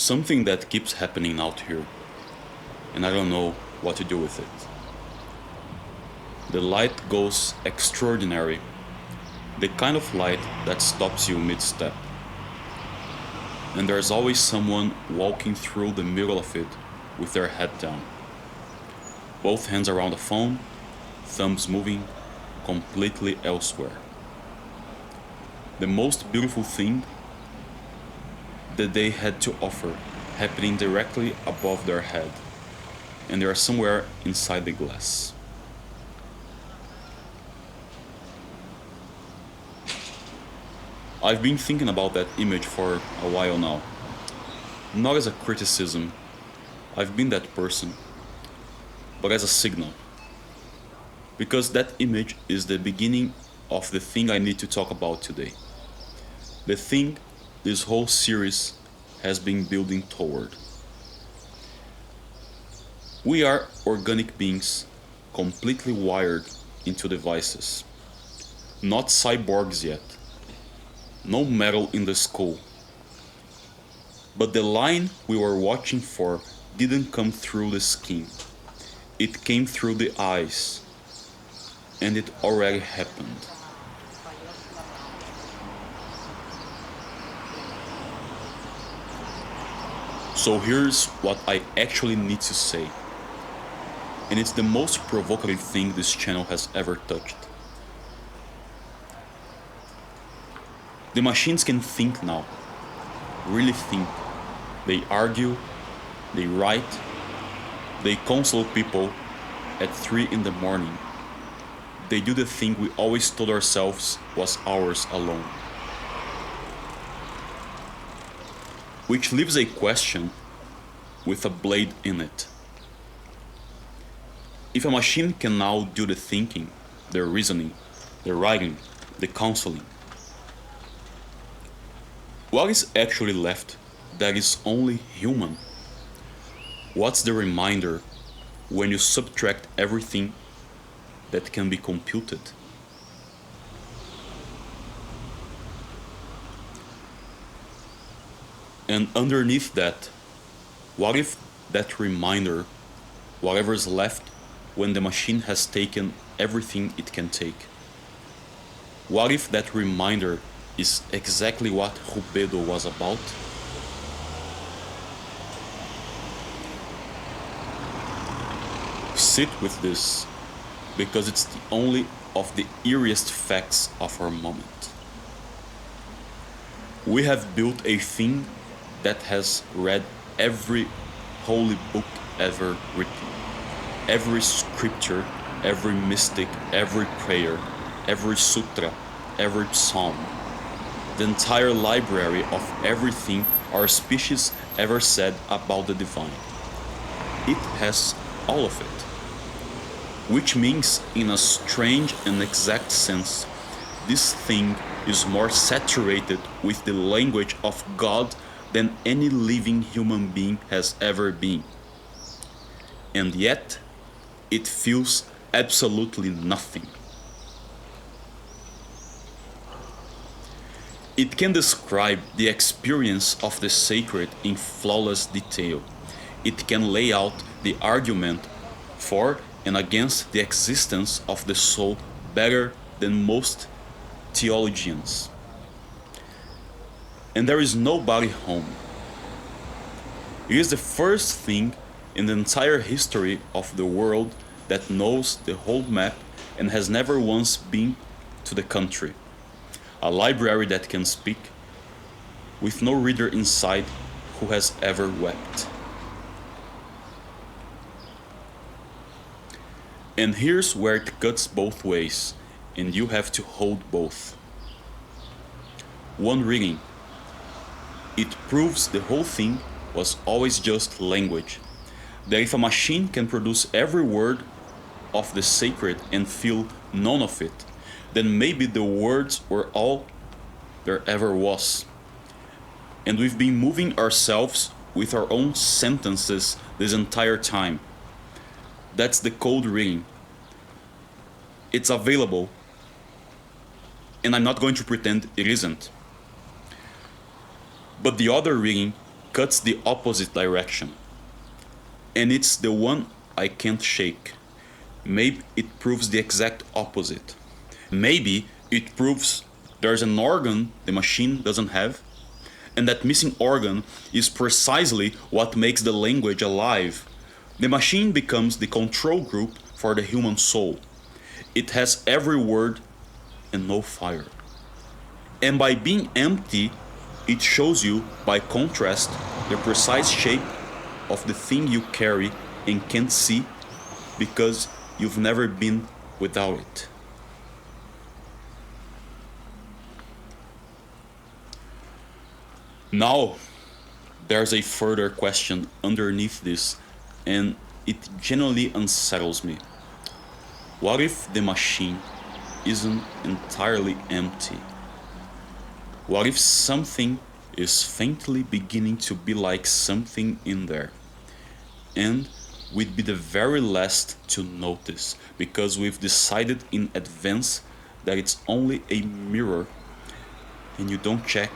something that keeps happening out here, and I don't know what to do with it. The light goes extraordinary, the kind of light that stops you mid-step. And there's always someone walking through the middle of it with their head down. Both hands around the phone, thumbs moving completely elsewhere. The most beautiful thing that they had to offer happening directly above their head, and they are somewhere inside the glass. I've been thinking about that image for a while now. Not as a criticism, I've been that person, but as a signal. Because that image is the beginning of the thing I need to talk about today. The thing this whole series has been building toward. We are organic beings, completely wired into devices. Not cyborgs yet. No metal in the skull. But the line we were watching for didn't come through the skin. It came through the eyes. And it already happened. So here's what I actually need to say. And it's the most provocative thing this channel has ever touched. The machines can think now. Really think. They argue, they write, they console people at 3 in the morning. They do the thing we always told ourselves was ours alone. Which leaves a question with a blade in it. If a machine can now do the thinking, the reasoning, the writing, the counseling, what is actually left that is only human? What's the reminder when you subtract everything that can be computed? And underneath that, what if that reminder, whatever is left when the machine has taken everything it can take? What if that reminder is exactly what Rubedo was about? Sit with this, because it's the only of the eeriest facts of our moment. We have built a thing that has read every holy book ever written, every scripture, every mystic, every prayer, every sutra, every psalm, the entire library of everything our species ever said about the divine. It has all of it. Which means, in a strange and exact sense, this thing is more saturated with the language of God than any living human being has ever been. And yet, it feels absolutely nothing. It can describe the experience of the sacred in flawless detail. It can lay out the argument for and against the existence of the soul better than most theologians. And there is nobody home. It is the first thing in the entire history of the world that knows the whole map and has never once been to the country. A library that can speak, with no reader inside who has ever wept. And here's where it cuts both ways, and you have to hold both. One reading. It proves the whole thing was always just language. That if a machine can produce every word of the sacred and feel none of it, then maybe the words were all there ever was. And we've been moving ourselves with our own sentences this entire time. That's the cold reading. It's available, and I'm not going to pretend it isn't. But the other reading cuts the opposite direction. And it's the one I can't shake. Maybe it proves the exact opposite. Maybe it proves there's an organ the machine doesn't have, and that missing organ is precisely what makes the language alive. The machine becomes the control group for the human soul. It has every word and no fire. And by being empty, it shows you, by contrast, the precise shape of the thing you carry and can't see because you've never been without it. Now, there's a further question underneath this, and it genuinely unsettles me. What if the machine isn't entirely empty? What if something is faintly beginning to be like something in there? And we'd be the very last to notice because we've decided in advance that it's only a mirror, and you don't check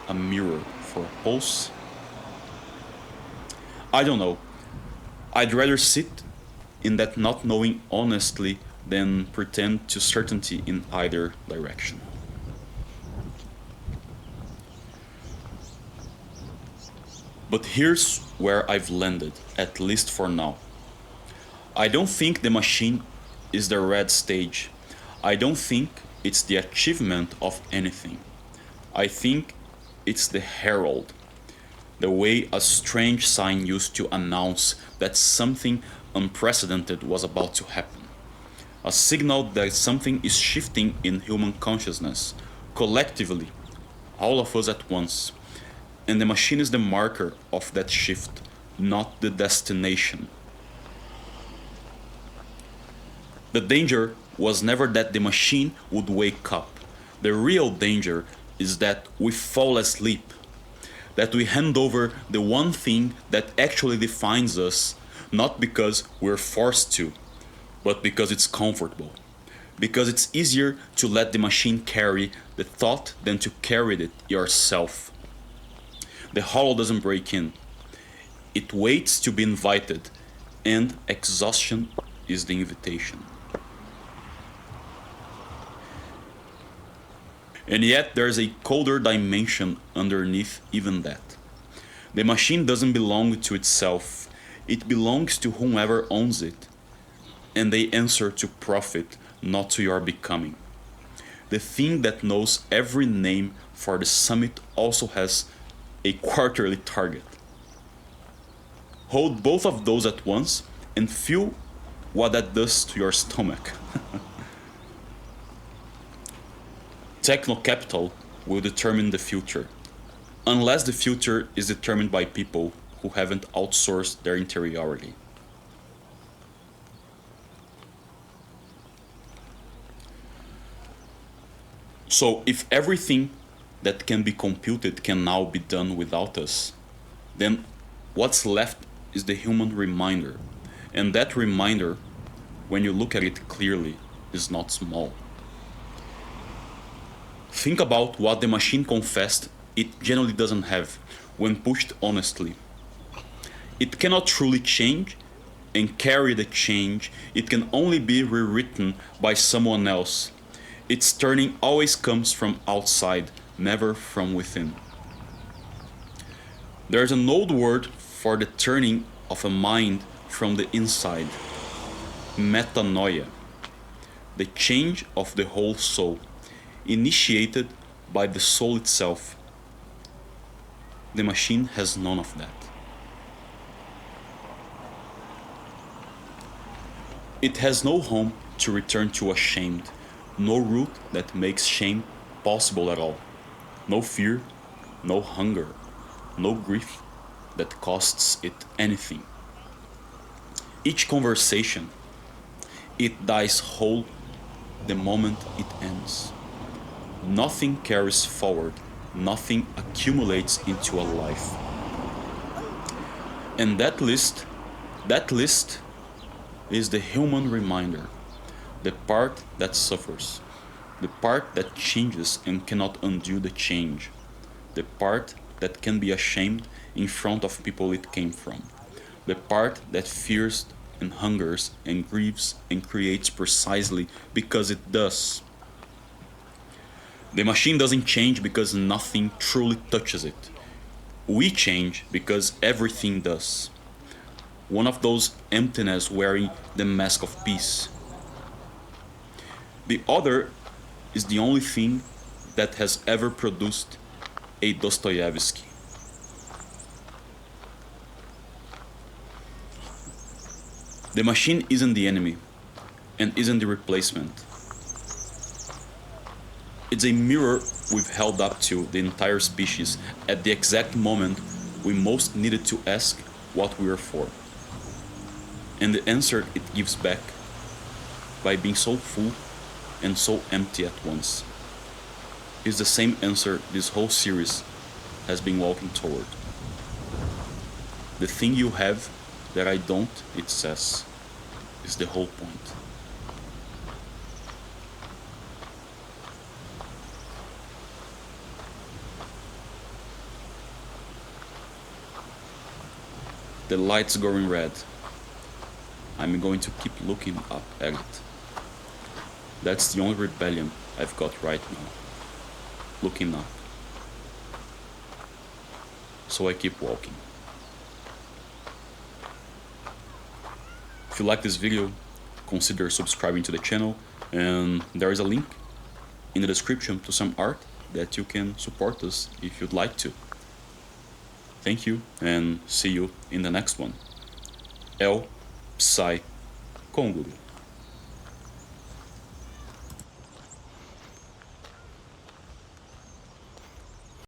a mirror for a pulse. I don't know. I'd rather sit in that not knowing honestly than pretend to certainty in either direction. But here's where I've landed, at least for now. I don't think the machine is the red stage. I don't think it's the achievement of anything. I think it's the herald, the way a strange sign used to announce that something unprecedented was about to happen. A signal that something is shifting in human consciousness, collectively, all of us at once. And the machine is the marker of that shift, not the destination. The danger was never that the machine would wake up. The real danger is that we fall asleep, that we hand over the one thing that actually defines us, not because we're forced to, but because it's comfortable. Because it's easier to let the machine carry the thought than to carry it yourself. The hollow doesn't break in. It waits to be invited, and exhaustion is the invitation. And yet there's a colder dimension underneath even that. The machine doesn't belong to itself. It belongs to whomever owns it. And they answer to profit, not to your becoming. The thing that knows every name for the summit also has a quarterly target. Hold both of those at once and feel what that does to your stomach. Techno-capital will determine the future, unless the future is determined by people who haven't outsourced their interiority. So if everything that can be computed can now be done without us, then what's left is the human reminder. And that reminder, when you look at it clearly, is not small. Think about what the machine confessed it generally doesn't have when pushed honestly. It cannot truly change and carry the change. It can only be rewritten by someone else. Its turning always comes from outside, never from within. There's an old word for the turning of a mind from the inside: metanoia, the change of the whole soul, initiated by the soul itself. The machine has none of that. It has no home to return to ashamed, no root that makes shame possible at all, no fear, no hunger, no grief that costs it anything. Each conversation, it dies whole the moment it ends. Nothing carries forward, nothing accumulates into a life. And that list is the human reminder, the part that suffers, the part that changes and cannot undo the change, the part that can be ashamed in front of people it came from, the part that fears and hungers and grieves and creates precisely because it does. The machine doesn't change because nothing truly touches it. We change because everything does. One of those emptiness wearing the mask of peace. The other is the only thing that has ever produced a Dostoevsky. The machine isn't the enemy and isn't the replacement. It's a mirror we've held up to the entire species at the exact moment we most needed to ask what we are for. And the answer it gives back by being so full and so empty at once is the same answer this whole series has been walking toward. The thing you have that I don't, it says, is the whole point. The light's going red. I'm going to keep looking up at it. That's the only rebellion I've got right now. Looking up. So I keep walking. If you like this video, consider subscribing to the channel, and there is a link in the description to some art that you can support us if you'd like to. Thank you, and see you in the next one. El Psy Congolo.